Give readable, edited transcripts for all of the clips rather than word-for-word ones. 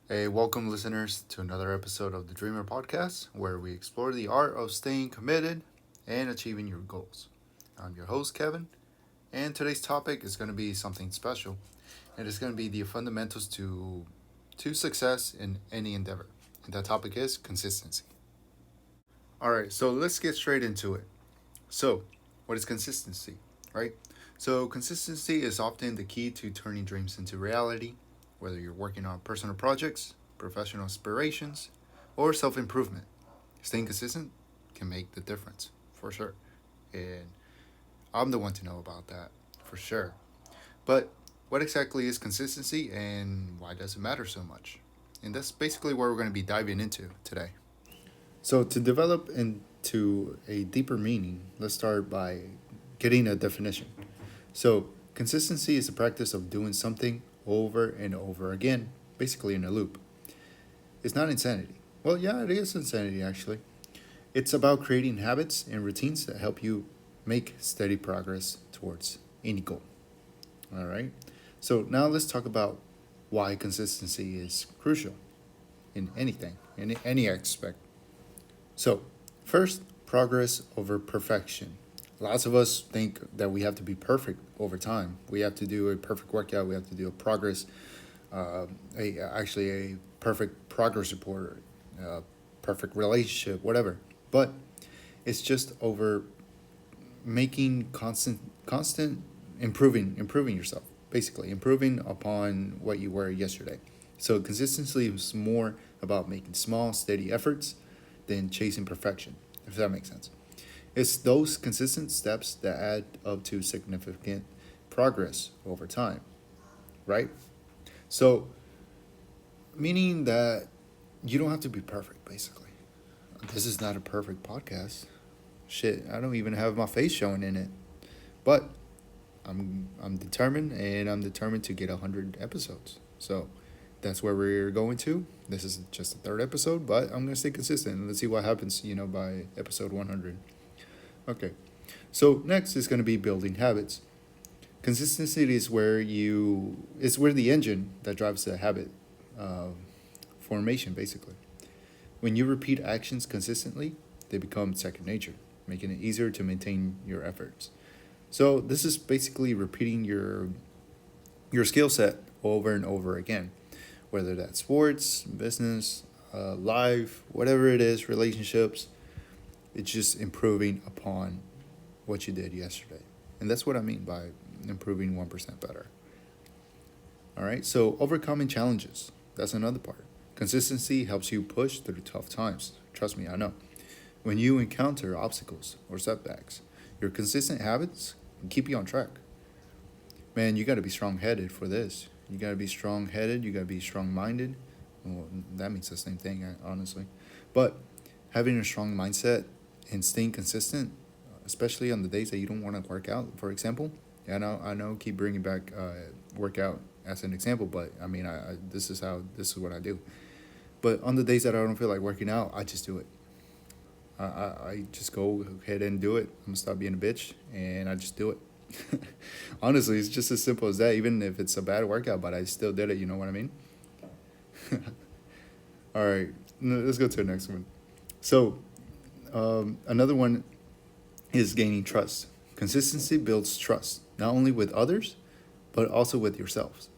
Hey, welcome listeners to another episode of the Dreamer Podcast, where we explore the art of staying committed and achieving your goals. I'm your host, Kevin, and today's topic is going to be something special, and it's going to be the fundamentals to success in any endeavor. And that topic is consistency. All right, so let's get straight into it. So, what is consistency, right? So, consistency is often the key to turning dreams into reality, whether you're working on personal projects, professional aspirations, or self improvement. Staying consistent can make the difference, for sure. And I'm the one to know about that, for sure. But what exactly is consistency and why does it matter so much? And that's basically what we're going to be diving into today. So, to develop into a deeper meaning, let's start by getting a definition. So, consistency is the practice of doing something over and over again, basically in a loop. It's not insanity. Well, yeah, it is insanity actually. It's about creating habits and routines that help you make steady progress towards any goal. All right. So, now let's talk about why consistency is crucial in anything, in any aspect. So, first, progress over perfection. Lots of us think that we have to be perfect over time. We have to do a perfect workout. We have to do a progress, a perfect progress report, perfect relationship, whatever. But it's just over making constant improving yourself, basically improving upon what you were yesterday. So consistency is more about making small, steady efforts than chasing perfection, if that makes sense. It's those consistent steps that add up to significant progress over time, right? So, meaning that you don't have to be perfect, basically. This is not a perfect podcast. Shit, I don't even have my face showing in it. But I'm determined, and I'm determined to get 100 episodes. So that's where we're going to. This is just the third episode, but I'm gonna stay consistent. Let's see what happens, by episode 100. Okay. So next is gonna be building habits. Consistency is where the engine that drives the habit uh, formation, basically. When you repeat actions consistently, they become second nature, making it easier to maintain your efforts. So this is basically repeating your skill set over and over again, whether that's sports, business, life, whatever it is, relationships. It's just improving upon what you did yesterday, and that's what I mean by improving 1% better. All right. So overcoming challenges. That's another part. Consistency helps you push through tough times. Trust me, I know. When you encounter obstacles or setbacks, your consistent habits can keep you on track. Man, you got to be strong headed for this. You got to be strong headed. You got to be strong minded. Well, that means the same thing, honestly. But having a strong mindset and staying consistent, especially on the days that you don't want to work out, for example. Yeah, I know. Keep bringing back workout as an example, but I mean, this is what I do. But on the days that I don't feel like working out, I just do it. I just go ahead and do it. I'm gonna stop being a bitch, and I just do it. Honestly, it's just as simple as that. Even if it's a bad workout, but I still did it. You know what I mean? All right, let's go to the next one. So, another one is gaining trust. Consistency builds trust, not only with others, but also with yourselves,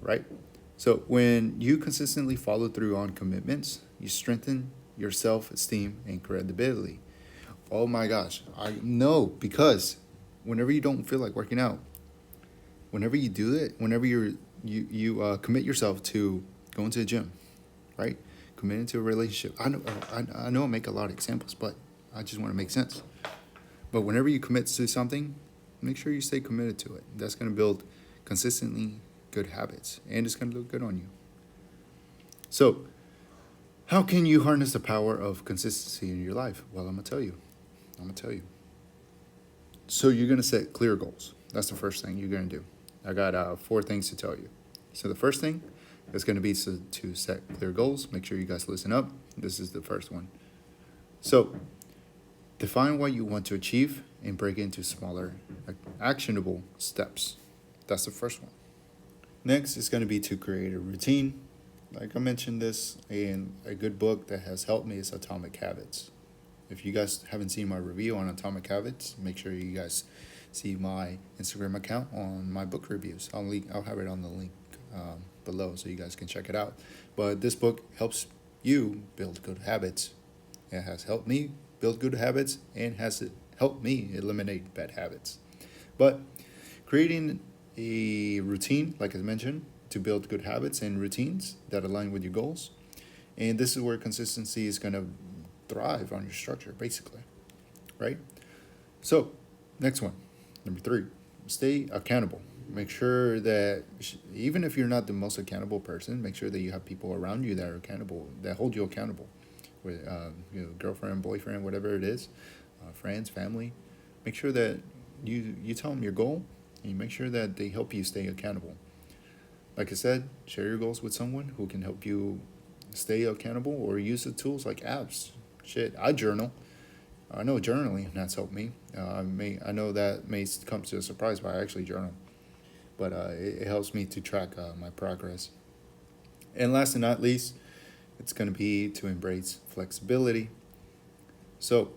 right? So, when you consistently follow through on commitments, you strengthen your self esteem and credibility. Oh my gosh, I know because whenever you don't feel like working out, whenever you do it, whenever you commit yourself to going to the gym, right? Committing to a relationship. I know I make a lot of examples, but I just want to make sense. But whenever you commit to something, make sure you stay committed to it. That's going to build consistently good habits, and it's going to look good on you. So, how can you harness the power of consistency in your life? Well, I'm going to tell you. I'm going to tell you. So, you're going to set clear goals. That's the first thing you're going to do. I got four things to tell you. So, the first thing is going to be to set clear goals. Make sure you guys listen up. This is the first one. So, define what you want to achieve and break it into smaller, actionable steps. That's the first one. Next is going to be to create a routine. like I mentioned this, and a good book that has helped me is Atomic Habits. If you guys haven't seen my review on Atomic Habits, make sure you guys see my Instagram account on my book reviews. I'll have it on the link below so you guys can check it out. But this book helps you build good habits. It has helped me build good habits and has helped me eliminate bad habits. But creating a routine, like I mentioned, to build good habits and routines that align with your goals. And this is where consistency is going to thrive on your structure, basically, right? So, next one, number 3, stay accountable. Make sure that even if you're not the most accountable person, make sure that you have people around you that are accountable, that hold you accountable, with girlfriend, boyfriend, whatever it is, friends, family. Make sure that you tell them your goal, and you make sure that they help you stay accountable. Like I said, share your goals with someone who can help you stay accountable, or use the tools like apps. Shit, I journal. I know journaling has helped me. I know that may come to a surprise, but I actually journal. But it helps me to track my progress. And last and not least, it's going to be to embrace flexibility. So,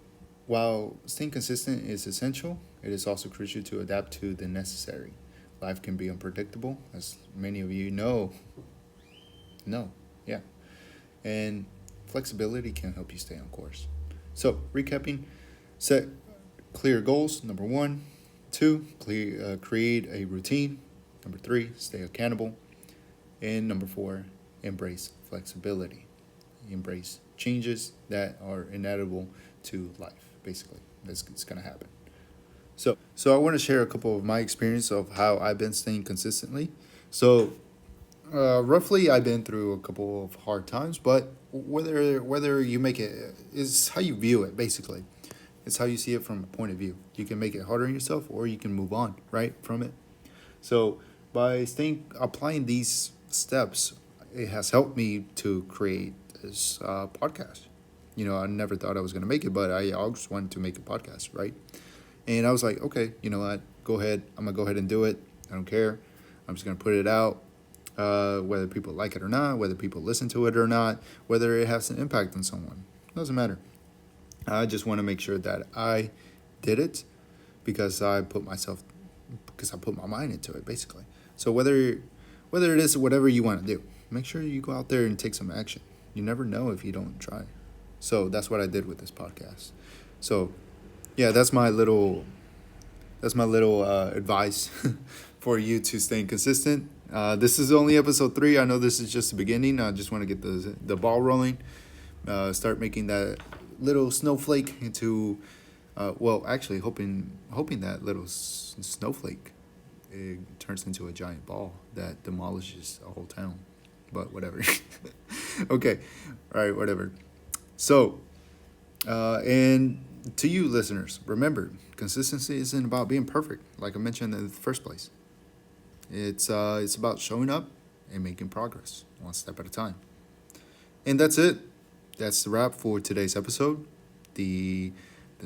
while staying consistent is essential, it is also crucial to adapt to the necessary. Life can be unpredictable, as many of you know. No, yeah. And flexibility can help you stay on course. So, recapping, set clear goals, number 1. 2, create a routine. Number 3, stay accountable. And number 4, embrace flexibility. Embrace changes that are inevitable to life, basically. It's going to happen. So I want to share a couple of my experience of how I've been staying consistently. So roughly, I've been through a couple of hard times, but whether you make it is how you view it. Basically, it's how you see it from a point of view. You can make it harder on yourself, or you can move on right from it. So by applying these steps, it has helped me to create this podcast. I never thought I was gonna make it, but I always wanted to make a podcast, right? And I was like, okay, you know what? Go ahead. I'm gonna go ahead and do it. I don't care. I'm just gonna put it out. Whether people like it or not, whether people listen to it or not, whether it has an impact on someone, doesn't matter. I just want to make sure that I did it because I put my mind into it, basically. So whether it is whatever you want to do, make sure you go out there and take some action. You never know if you don't try. So that's what I did with this podcast. So yeah, that's my little advice for you to stay consistent. This is only episode 3. I know this is just the beginning. I just want to get the ball rolling. Start making that little snowflake into, actually hoping that little snowflake it turns into a giant ball that demolishes a whole town. But whatever. Okay, all right, whatever. So, and to you listeners, remember, consistency isn't about being perfect, like I mentioned in the first place. It's about showing up and making progress one step at a time. And that's it. That's the wrap for today's episode, the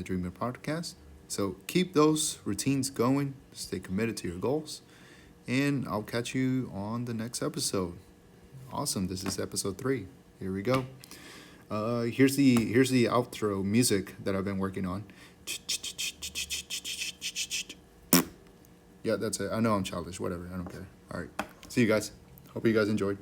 Dreamer Podcast. So keep those routines going, stay committed to your goals, and I'll catch you on the next episode. Awesome. This is episode 3. Here we go. Here's the outro music that I've been working on. Yeah, that's it. I know I'm childish. Whatever. I don't care. All right. See you guys. Hope you guys enjoyed.